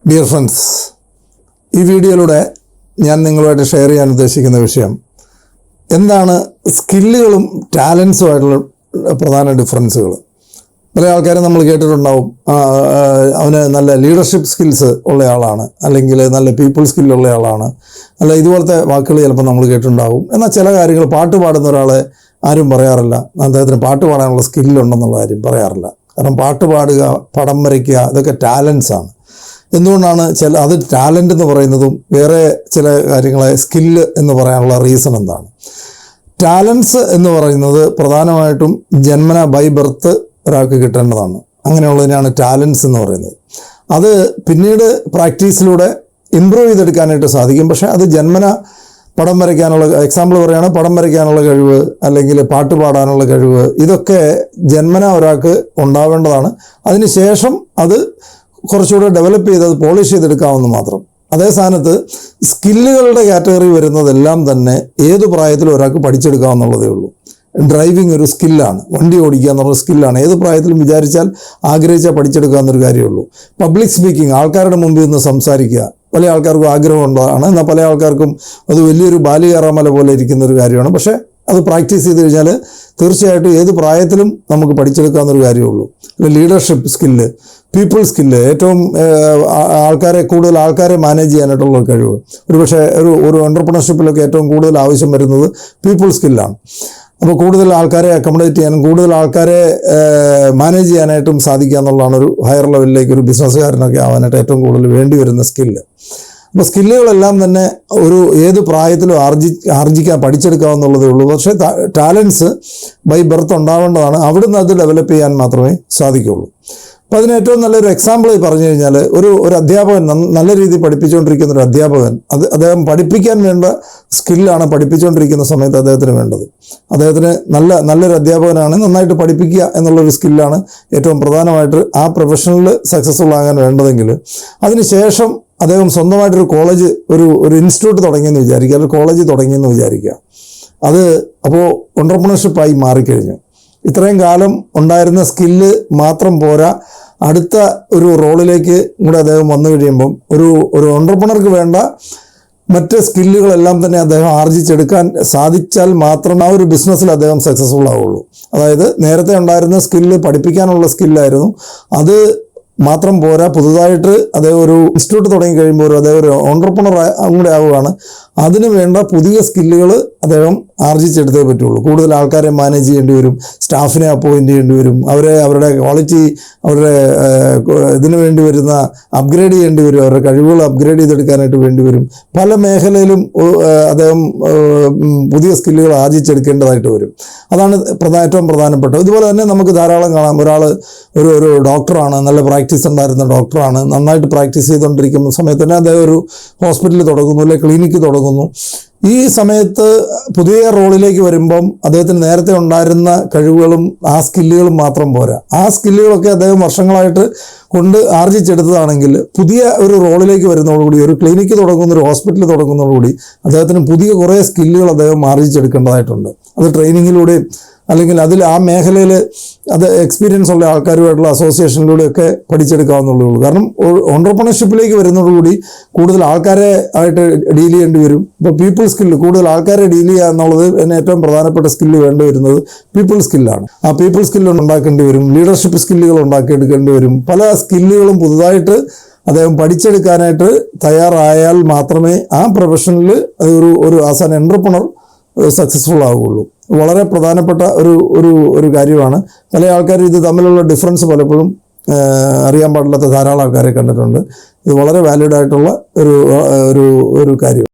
Dear friends, ഈ വീഡിയോയിലൂടെ ഞാൻ നിങ്ങളുമായിട്ട് ഷെയർ ചെയ്യാൻ ഉദ്ദേശിക്കുന്ന വിഷയം എന്താണ് സ്കില്ലുകളും ടാലൻസുമായിട്ടുള്ള പ്രധാന ഡിഫറൻസുകൾ. പല ആൾക്കാരും നമ്മൾ കേട്ടിട്ടുണ്ടാവും, അവന് നല്ല ലീഡർഷിപ്പ് സ്കിൽസ് ഉള്ള ആളാണ്, അല്ലെങ്കിൽ നല്ല പീപ്പിൾ സ്കില്ലുള്ള ആളാണ്, അല്ല ഇതുപോലത്തെ വാക്കുകൾ ചിലപ്പോൾ നമ്മൾ കേട്ടിട്ടുണ്ടാവും. എന്നാൽ ചില കാര്യങ്ങൾ, പാട്ട് പാടുന്ന ഒരാളെ ആരും പറയാറില്ല അദ്ദേഹത്തിന് പാട്ട് പാടാനുള്ള സ്കില്ലുണ്ടെന്നുള്ള കാര്യം പറയാറില്ല. കാരണം പാട്ട് പാടുക, പടം വരയ്ക്കുക, ഇതൊക്കെ ടാലൻസാണ്. എന്തുകൊണ്ടാണ് അത് ടാലൻ്റ് എന്ന് പറയുന്നതും വേറെ ചില കാര്യങ്ങളെ സ്കില്ല് എന്ന് പറയാനുള്ള റീസൺ എന്താണ്? ടാലൻസ് എന്ന് പറയുന്നത് പ്രധാനമായിട്ടും ജന്മന ബൈ ബർത്ത് ഒരാൾക്ക് കിട്ടേണ്ടതാണ്. അങ്ങനെയുള്ളതിനാണ് ടാലൻസ് എന്ന് പറയുന്നത്. അത് പിന്നീട് പ്രാക്ടീസിലൂടെ ഇമ്പ്രൂവ് ചെയ്തെടുക്കാനായിട്ട് സാധിക്കും. പക്ഷേ അത് ജന്മന പടം വരയ്ക്കാനുള്ള, എക്സാമ്പിൾ പറയുകയാണെങ്കിൽ പടം വരയ്ക്കാനുള്ള കഴിവ്, അല്ലെങ്കിൽ പാട്ട് പാടാനുള്ള കഴിവ്, ഇതൊക്കെ ജന്മന ഒരാൾക്ക് ഉണ്ടാവേണ്ടതാണ്. അതിനുശേഷം അത് കുറച്ചുകൂടെ ഡെവലപ്പ് ചെയ്ത് അത് പോളിഷ് ചെയ്തെടുക്കാമെന്ന് മാത്രം. അതേ സ്ഥാനത്ത് സ്കില്ലുകളുടെ കാറ്റഗറി വരുന്നതെല്ലാം തന്നെ ഏതു പ്രായത്തിലും ഒരാൾക്ക് പഠിച്ചെടുക്കാമെന്നുള്ളതേ ഉള്ളൂ. ഡ്രൈവിംഗ് ഒരു സ്കില്ലാണ്, വണ്ടി ഓടിക്കുക എന്നുള്ള സ്കില്ലാണ്. ഏത് പ്രായത്തിലും വിചാരിച്ചാൽ, ആഗ്രഹിച്ചാൽ പഠിച്ചെടുക്കാമെന്നൊരു കാര്യമുള്ളൂ. പബ്ലിക് സ്പീക്കിംഗ്, ആൾക്കാരുടെ മുമ്പിൽ നിന്ന് സംസാരിക്കുക, പല ആൾക്കാർക്കും ആഗ്രഹമുള്ളതാണ്. എന്നാൽ പല ആൾക്കാർക്കും അത് വലിയൊരു ബാലികേറാമല പോലെ ഇരിക്കുന്നൊരു കാര്യമാണ്. പക്ഷേ അത് പ്രാക്ടീസ് ചെയ്ത് കഴിഞ്ഞാൽ തീർച്ചയായിട്ടും ഏത് പ്രായത്തിലും നമുക്ക് പഠിച്ചെടുക്കാവുന്നൊരു കാര്യമുള്ളൂ. ലീഡർഷിപ്പ് സ്കില്ല്, പീപ്പിൾ സ്കില്ല്, ഏറ്റവും കൂടുതൽ ആൾക്കാരെ മാനേജ് ചെയ്യാനായിട്ടുള്ള കഴിവ്. ഒരുപക്ഷെ ഒരു എൻ്റർപ്രണർഷിപ്പിലൊക്കെ ഏറ്റവും കൂടുതൽ ആവശ്യം വരുന്നത് പീപ്പിൾ സ്കില്ലാണ്. അപ്പോൾ കൂടുതൽ ആൾക്കാരെ അക്കോമഡേറ്റ് ചെയ്യാനും കൂടുതൽ ആൾക്കാരെ മാനേജ് ചെയ്യാനായിട്ടും സാധിക്കുക എന്നുള്ളതാണ് ഒരു ഹയർ ലെവലിലേക്ക് ഒരു ബിസിനസ്സുകാരനൊക്കെ ആവാനായിട്ട് ഏറ്റവും കൂടുതൽ വേണ്ടി വരുന്ന സ്കില്ല്. അപ്പോൾ സ്കില്ലുകളെല്ലാം തന്നെ ഏത് പ്രായത്തിലും പഠിച്ചെടുക്കാമെന്നുള്ളതേ ഉള്ളൂ. പക്ഷേ ടാലൻസ് ബൈ ബർത്ത് ഉണ്ടാവേണ്ടതാണ്. അവിടുന്ന് അത് ഡെവലപ്പ് ചെയ്യാൻ മാത്രമേ സാധിക്കുകയുള്ളൂ. അപ്പോൾ അതിന് ഏറ്റവും നല്ലൊരു എക്സാമ്പിൾ പറഞ്ഞു കഴിഞ്ഞാൽ, ഒരു അധ്യാപകൻ, നല്ല രീതിയിൽ പഠിപ്പിച്ചുകൊണ്ടിരിക്കുന്ന ഒരു അധ്യാപകൻ, അദ്ദേഹം പഠിപ്പിക്കാൻ വേണ്ട സ്കില്ലാണ് പഠിപ്പിച്ചുകൊണ്ടിരിക്കുന്ന സമയത്ത് അദ്ദേഹത്തിന് വേണ്ടത്. അദ്ദേഹത്തിന് നല്ലൊരു അധ്യാപകനാണ്, നന്നായിട്ട് പഠിപ്പിക്കുക എന്നുള്ളൊരു സ്കില്ലാണ് ഏറ്റവും പ്രധാനമായിട്ട് ആ പ്രൊഫഷനിൽ സക്സസ്ഫുൾ ആകാൻ വേണ്ടതെങ്കിൽ. അതിനുശേഷം അദ്ദേഹം സ്വന്തമായിട്ടൊരു കോളേജ്, ഒരു ഇൻസ്റ്റിറ്റ്യൂട്ട് തുടങ്ങിയെന്ന് വിചാരിക്കുക, ഒരു കോളേജ് തുടങ്ങിയെന്ന് വിചാരിക്കുക. അത് അപ്പോൾ എൻ്റർപ്രണർഷിപ്പായി മാറിക്കഴിഞ്ഞു. ഇത്രയും കാലം ഉണ്ടായിരുന്ന സ്കില്ല് മാത്രം പോരാ, അടുത്ത ഒരു റോളിലേക്ക് കൂടെ അദ്ദേഹം വന്നു കഴിയുമ്പം ഒരു എൻ്റർപ്രണർക്ക് വേണ്ട മറ്റ് സ്കില്ലുകളെല്ലാം തന്നെ അദ്ദേഹം ആർജിച്ചെടുക്കാൻ സാധിച്ചാൽ മാത്രം ആ ഒരു ബിസിനസ്സിൽ അദ്ദേഹം സക്സസ്ഫുൾ ആവുള്ളൂ. അതായത് നേരത്തെ ഉണ്ടായിരുന്ന സ്കില്ല് പഠിപ്പിക്കാനുള്ള സ്കില്ലായിരുന്നു, അത് മാത്രം പോരാ, പുതുതായിട്ട് അദ്ദേഹം ഒരു ഇൻസ്റ്റിറ്റ്യൂട്ട് തുടങ്ങി കഴിയുമ്പോൾ അദ്ദേഹം ഒരു എൻ്റർപ്രണർ കൂടെ ആവുകയാണ്. അതിന് വേണ്ട പുതിയ സ്കില്ലുകൾ അദ്ദേഹം ആർജിച്ചെടുത്തേ പറ്റുള്ളൂ. കൂടുതൽ ആൾക്കാരെ മാനേജ് ചെയ്യേണ്ടി വരും, സ്റ്റാഫിനെ അപ്പോയിൻറ്റ് ചെയ്യേണ്ടി വരും, അവരുടെ ക്വാളിറ്റി, അവരുടെ ഇതിന് വേണ്ടി വരുന്ന അപ്ഗ്രേഡ് ചെയ്യേണ്ടി വരും, അവരുടെ കഴിവുകൾ അപ്ഗ്രേഡ് ചെയ്തെടുക്കാനായിട്ട് വേണ്ടി വരും. പല മേഖലയിലും അദ്ദേഹം പുതിയ സ്കില്ലുകൾ ആർജിച്ചെടുക്കേണ്ടതായിട്ട് വരും. അതാണ് ഏറ്റവും പ്രധാനപ്പെട്ടത്. ഇതുപോലെ തന്നെ നമുക്ക് ധാരാളം കാണാം. ഒരാൾ ഒരു ഡോക്ടറാണ്, നല്ല പ്രാക്ടീസ് ഉണ്ടായിരുന്ന ഡോക്ടറാണ്, നന്നായിട്ട് പ്രാക്ടീസ് ചെയ്തുകൊണ്ടിരിക്കുന്ന സമയത്ത് തന്നെ അദ്ദേഹം ഒരു ഹോസ്പിറ്റൽ തുടങ്ങുന്നു, അല്ലെങ്കിൽ ക്ലിനിക്ക് തുടങ്ങുന്നു. ഈ സമയത്ത് പുതിയ റോളിലേക്ക് വരുമ്പം അദ്ദേഹത്തിന് നേരത്തെ ഉണ്ടായിരുന്ന കഴിവുകളും ആ സ്കില്ലുകളും മാത്രം പോരാ. ആ സ്കില്ലുകളൊക്കെ അദ്ദേഹം വർഷങ്ങളായിട്ട് ആർജിച്ചെടുത്തതാണെങ്കിൽ പുതിയ ഒരു റോളിലേക്ക് വരുന്നതോടുകൂടി, ഒരു ക്ലിനിക്ക് തുടങ്ങുന്ന, ഒരു ഹോസ്പിറ്റൽ തുടങ്ങുന്നതോടുകൂടി അദ്ദേഹത്തിന് പുതിയ കുറേ സ്കില്ലുകൾ അദ്ദേഹം ആർജിച്ചെടുക്കേണ്ടതായിട്ടുണ്ട്. അത് ട്രെയിനിങ്ങിലൂടെയും അല്ലെങ്കിൽ ആ മേഖലയിൽ അത് എക്സ്പീരിയൻസ് ഉള്ള ആൾക്കാരുമായിട്ടുള്ള അസോസിയേഷനിലൂടെയൊക്കെ പഠിച്ചെടുക്കാവുന്നുള്ളൂ. കാരണം എൻ്റർപ്രണർഷിപ്പിലേക്ക് വരുന്നതോടുകൂടി കൂടുതൽ ആൾക്കാരെ ആയിട്ട് ഡീൽ ചെയ്യേണ്ടി വരും. ഇപ്പോൾ പീപ്പിൾ സ്കില്ല്, കൂടുതൽ ആൾക്കാരെ ഡീൽ ചെയ്യുക എന്നുള്ളത് തന്നെ ഏറ്റവും പ്രധാനപ്പെട്ട സ്കില്ല് വേണ്ടി വരുന്നത് പീപ്പിൾ സ്കില്ലാണ്. ആ പീപ്പിൾ സ്കില്ല് ഉണ്ടാക്കേണ്ടി വരും, ലീഡർഷിപ്പ് സ്കില്ലുകൾ ഉണ്ടാക്കിയെടുക്കേണ്ടി വരും. പല സ്കില്ലുകളും പുതുതായിട്ട് അദ്ദേഹം പഠിച്ചെടുക്കാനായിട്ട് തയ്യാറായാൽ മാത്രമേ ആ പ്രൊഫഷനിൽ ഒരു ആസ് ആൻ എൻ്റർപ്രണർ സക്സസ്ഫുൾ ആവുകയുള്ളൂ. വളരെ പ്രധാനപ്പെട്ട ഒരു കാര്യമാണ്. പല ആൾക്കാരും ഇത് തമ്മിലുള്ള ഡിഫറൻസ് പലപ്പോഴും അറിയാൻ പാടില്ലാത്ത ധാരാളം ആൾക്കാരെ കണ്ടിട്ടുണ്ട്. ഇത് വളരെ വാലിഡ് ആയിട്ടുള്ള ഒരു കാര്യം.